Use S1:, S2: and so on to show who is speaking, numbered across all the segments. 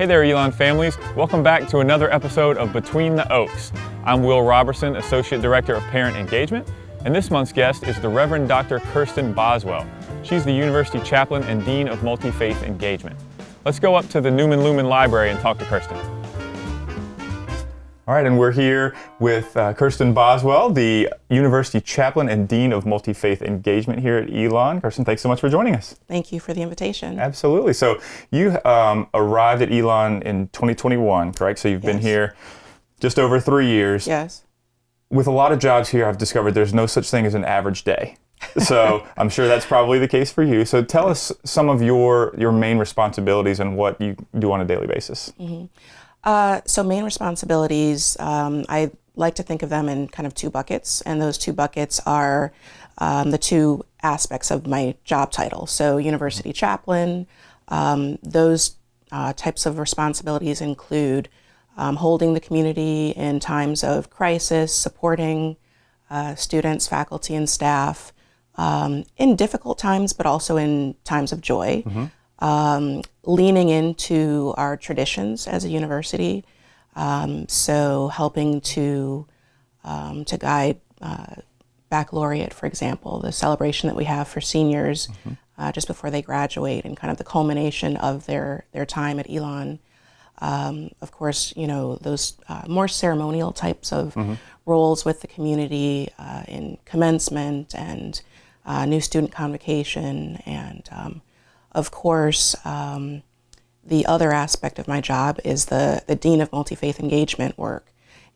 S1: Hey there, Elon families. Welcome back to another episode of Between the Oaks. I'm Will Robertson, Associate Director of Parent Engagement, and this month's guest is the Reverend Dr. Kirstin Boswell. She's the University Chaplain and Dean of Multi-Faith Engagement. Let's go up to the Newman Lumen Library and talk to Kirstin. All right, and we're here with Kirstin Boswell, the University Chaplain and Dean of Multi-Faith Engagement here at Elon. Kirstin, thanks so much for joining us.
S2: Thank you for the invitation.
S1: Absolutely. So you arrived at Elon in 2021, correct? So you've been here just over 3 years.
S2: Yes.
S1: With a lot of jobs here, I've discovered there's no such thing as an average day. So I'm sure that's probably the case for you. So tell us some of your main responsibilities and what you do on a daily basis.
S2: Mm-hmm. So main responsibilities, I like to think of them in kind of two buckets, and those two buckets are the two aspects of my job title. So University Chaplain, those types of responsibilities include holding the community in times of crisis, supporting students, faculty, and staff in difficult times, but also in times of joy. Mm-hmm. Leaning into our traditions as a university, so helping to guide baccalaureate, for example, the celebration that we have for seniors just before they graduate, and kind of the culmination of their time at Elon. Of course, you know, those more ceremonial types of roles with the community in commencement and new student convocation, and of course, the other aspect of my job is the Dean of Multi-Faith Engagement work.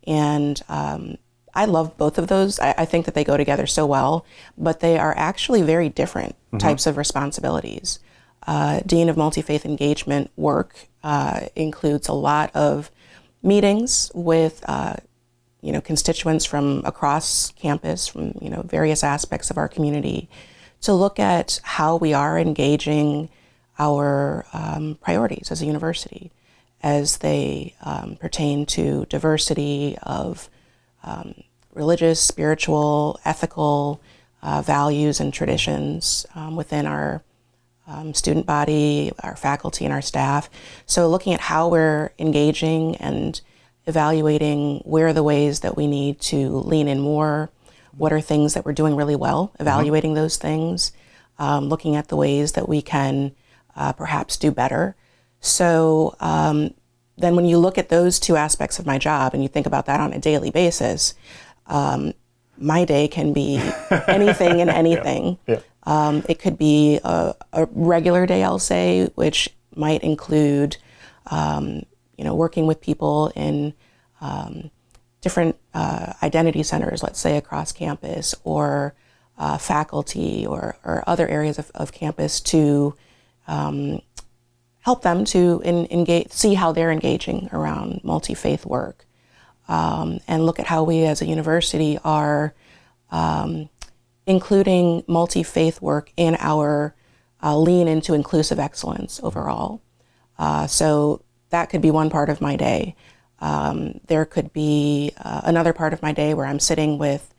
S2: And I love both of those. I think that they go together so well, but they are actually very different types of responsibilities. Dean of Multi-Faith Engagement work includes a lot of meetings with constituents from across campus, from various aspects of our community, to look at how we are engaging our priorities as a university as they pertain to diversity of religious, spiritual, ethical values and traditions within our student body, our faculty, and our staff. So looking at how we're engaging and evaluating where are the ways that we need to lean in more. What are things that we're doing really well, evaluating those things, looking at the ways that we can perhaps do better. So then when you look at those two aspects of my job and you think about that on a daily basis, my day can be anything and anything. Yeah. It could be a regular day, I'll say, which might include working with people in different identity centers, let's say across campus, or faculty or other areas of campus to help them to engage, see how they're engaging around multi-faith work, and look at how we as a university are including multi-faith work in our lean into inclusive excellence overall. So that could be one part of my day. There could be another part of my day where I'm sitting with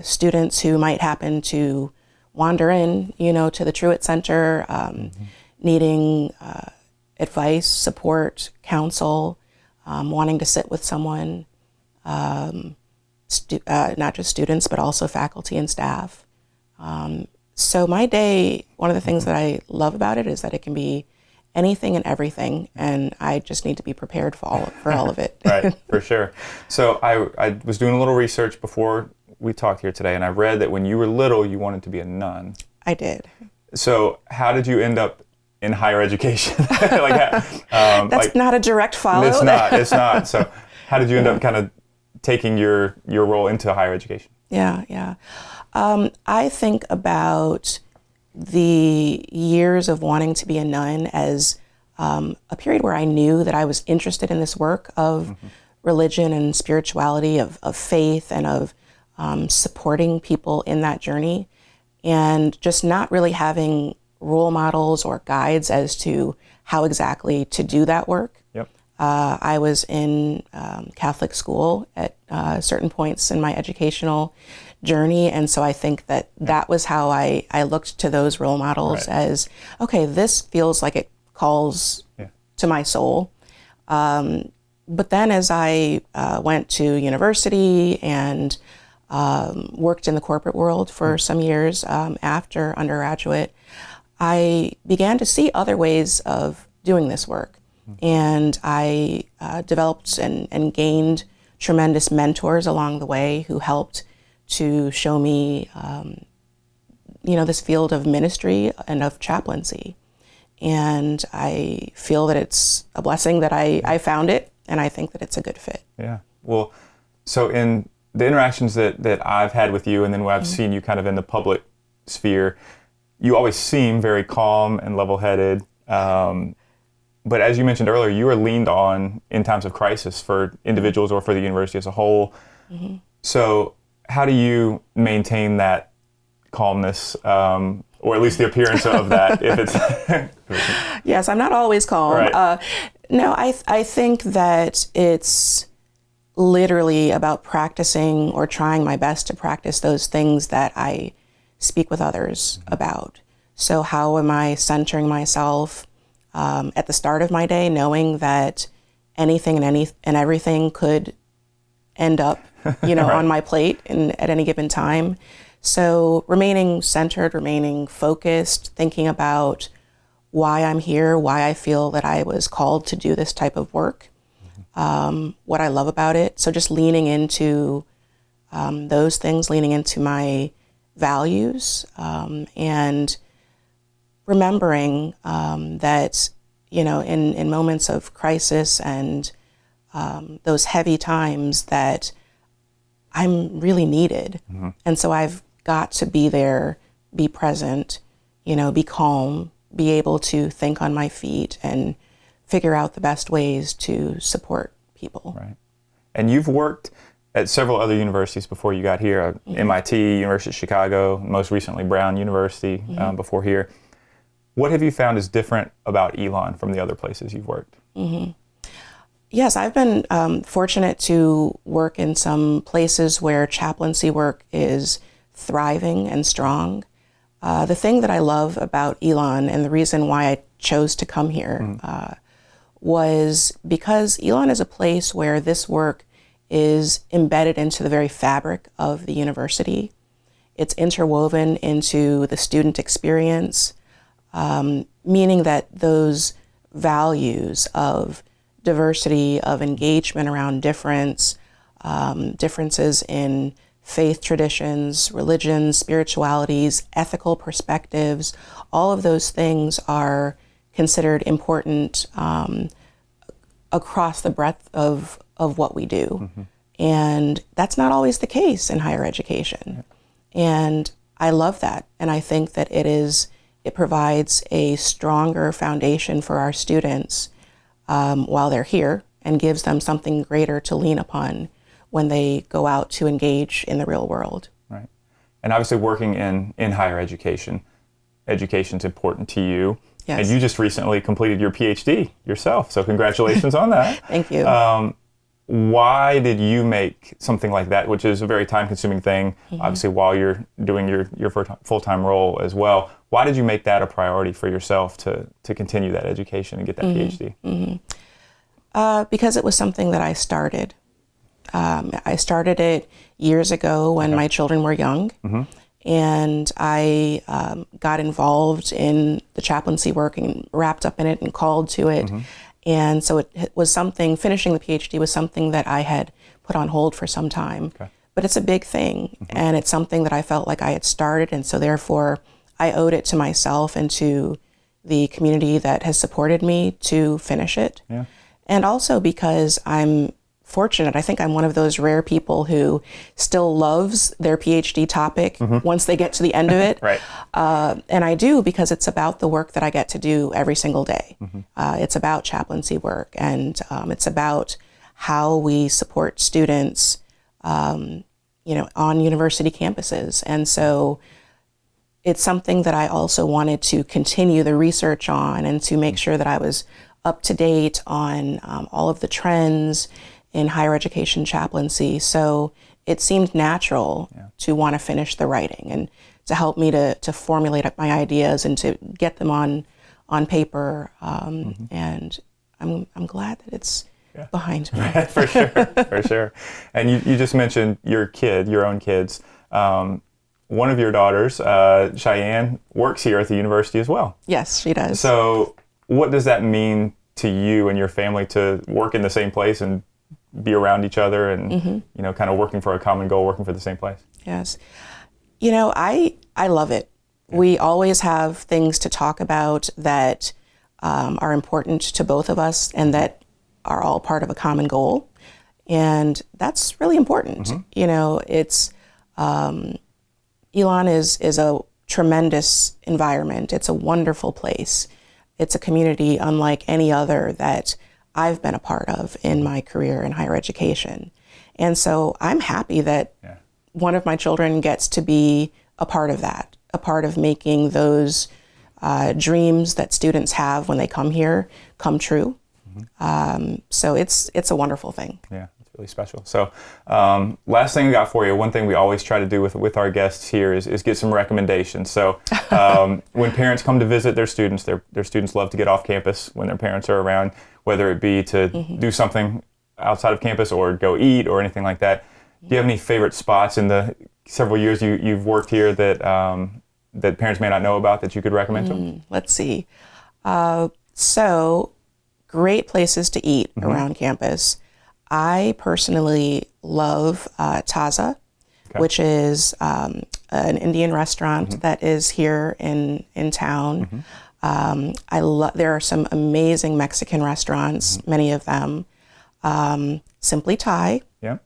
S2: students who might happen to wander in, to the Truett Center, needing advice, support, counsel, wanting to sit with someone, not just students, but also faculty and staff. So my day, one of the things that I love about it is that it can be anything and everything, and I just need to be prepared for all of it.
S1: Right, for sure. So I was doing a little research before we talked here today, and I read that when you were little, you wanted to be a nun.
S2: I did.
S1: So how did you end up in higher education?
S2: That's not a direct follow.
S1: It's not. So how did you end up kind of taking your role into higher education?
S2: Yeah. I think about the years of wanting to be a nun as a period where I knew that I was interested in this work of religion and spirituality, of faith, and of supporting people in that journey, and just not really having role models or guides as to how exactly to do that work.
S1: Yep.
S2: I was in Catholic school at certain points in my educational journey, and so I think that was how I looked to those role models as, okay, this feels like it calls to my soul. But then as I went to university and worked in the corporate world for some years after undergraduate, I began to see other ways of doing this work. And I developed and gained tremendous mentors along the way who helped to show me, this field of ministry and of chaplaincy. And I feel that it's a blessing that I found it, and I think that it's a good fit.
S1: Yeah. Well, so in the interactions that I've had with you, and then when I've seen you kind of in the public sphere, you always seem very calm and level-headed. But as you mentioned earlier, you are leaned on in times of crisis for individuals or for the university as a whole. So how do you maintain that calmness, or at least the appearance of that? If it's
S2: Yes, I'm not always calm.
S1: Right.
S2: No, I think that it's literally about practicing or trying my best to practice those things that I speak with others about. So how am I centering myself at the start of my day, knowing that anything and everything could end up, right. on my plate at any given time. So remaining centered, remaining focused, thinking about why I'm here, why I feel that I was called to do this type of work, what I love about it. So just leaning into those things, leaning into my values, and remembering that, in moments of crisis and those heavy times that I'm really needed. And so I've got to be there, be present, be calm, be able to think on my feet and figure out the best ways to support people.
S1: Right. And you've worked at several other universities before you got here, MIT, University of Chicago, most recently Brown University before here. What have you found is different about Elon from the other places you've worked?
S2: Yes, I've been fortunate to work in some places where chaplaincy work is thriving and strong. The thing that I love about Elon, and the reason why I chose to come here, was because Elon is a place where this work is embedded into the very fabric of the university. It's interwoven into the student experience, meaning that those values of diversity, of engagement around difference, differences in faith traditions, religions, spiritualities, ethical perspectives, all of those things are considered important across the breadth of what we do. And that's not always the case in higher education. And I love that. And I think that it provides a stronger foundation for our students while they're here, and gives them something greater to lean upon when they go out to engage in the real world.
S1: Right. And obviously working in higher education, education's important to you.
S2: Yes.
S1: And you just recently completed your PhD yourself, so congratulations on that.
S2: Thank you.
S1: Why did you make something like that, which is a very time-consuming thing, obviously while you're doing your full-time role as well? Why did you make that a priority for yourself to continue that education and get that PhD?
S2: Because it was something that I started. I started it years ago when my children were young, and I got involved in the chaplaincy work and wrapped up in it and called to it. And so it was something, finishing the PhD was something that I had put on hold for some time. But it's a big thing, and it's something that I felt like I had started, and so therefore I owed it to myself and to the community that has supported me to finish it. And also because I'm fortunate. I think I'm one of those rare people who still loves their PhD topic once they get to the end of it.
S1: Right.
S2: And I do, because it's about the work that I get to do every single day. It's about chaplaincy work, and it's about how we support students, on university campuses. And so it's something that I also wanted to continue the research on, and to make sure that I was up to date on all of the trends in higher education chaplaincy. So it seemed natural to want to finish the writing, and to help me to formulate my ideas and to get them on paper. And I'm glad that it's behind me.
S1: For sure, for sure. And you just mentioned your own kids. One of your daughters, Cheyenne, works here at the university as well.
S2: Yes, she does.
S1: So what does that mean to you and your family to work in the same place and be around each other and, kind of working for a common goal, working for the same place?
S2: Yes. I love it. Yeah. We always have things to talk about that are important to both of us and that are all part of a common goal. And that's really important. It's Elon is a tremendous environment. It's a wonderful place. It's a community unlike any other that I've been a part of in my career in higher education. And so I'm happy that one of my children gets to be a part of that, a part of making those dreams that students have when they come here come true. So it's a wonderful thing.
S1: Yeah. Really special. So last thing we got for you, one thing we always try to do with our guests here is get some recommendations. So when parents come to visit their students love to get off campus when their parents are around, whether it be to do something outside of campus or go eat or anything like that. Do you have any favorite spots in the several years you've worked here that that parents may not know about that you could recommend to them?
S2: Let's see. So great places to eat around campus. I personally love Taza, which is an Indian restaurant that is here in town. There are some amazing Mexican restaurants, many of them. Simply Thai. Yeah.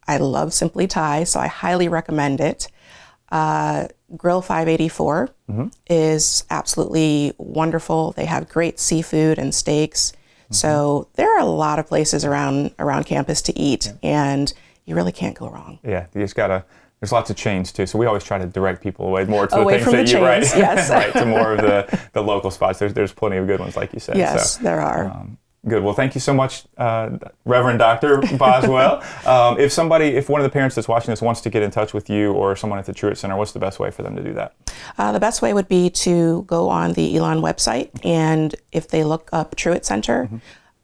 S2: I love Simply Thai, so I highly recommend it. Grill 584 is absolutely wonderful. They have great seafood and steaks. So there are a lot of places around campus to eat, and you really can't go wrong. Yeah,
S1: you just gotta. There's lots of chains too, so we always try to direct people away more to
S2: away
S1: the things that you
S2: chains, yes.
S1: right, to more of the local spots. There's plenty of good ones, like you said.
S2: Yes, so, there are.
S1: Good. Well, thank you so much, Reverend Dr. Boswell. If one of the parents that's watching this wants to get in touch with you or someone at the Truett Center, what's the best way for them to do that?
S2: The best way would be to go on the Elon website, and if they look up Truett Center,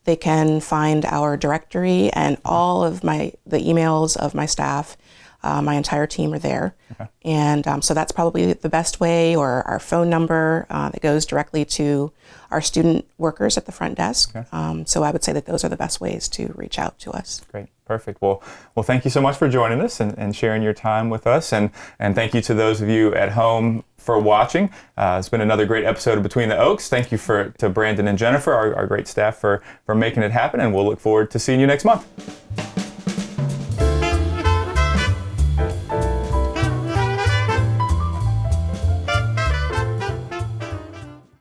S2: they can find our directory and all of the emails of my staff. My entire team are there. Okay. And so that's probably the best way, or our phone number that goes directly to our student workers at the front desk. Okay. So I would say that those are the best ways to reach out to us.
S1: Great. Perfect. Well, thank you so much for joining us and sharing your time with us. And thank you to those of you at home for watching. It's been another great episode of Between the Oaks. Thank you to Brandon and Jennifer, our great staff, for making it happen. And we'll look forward to seeing you next month.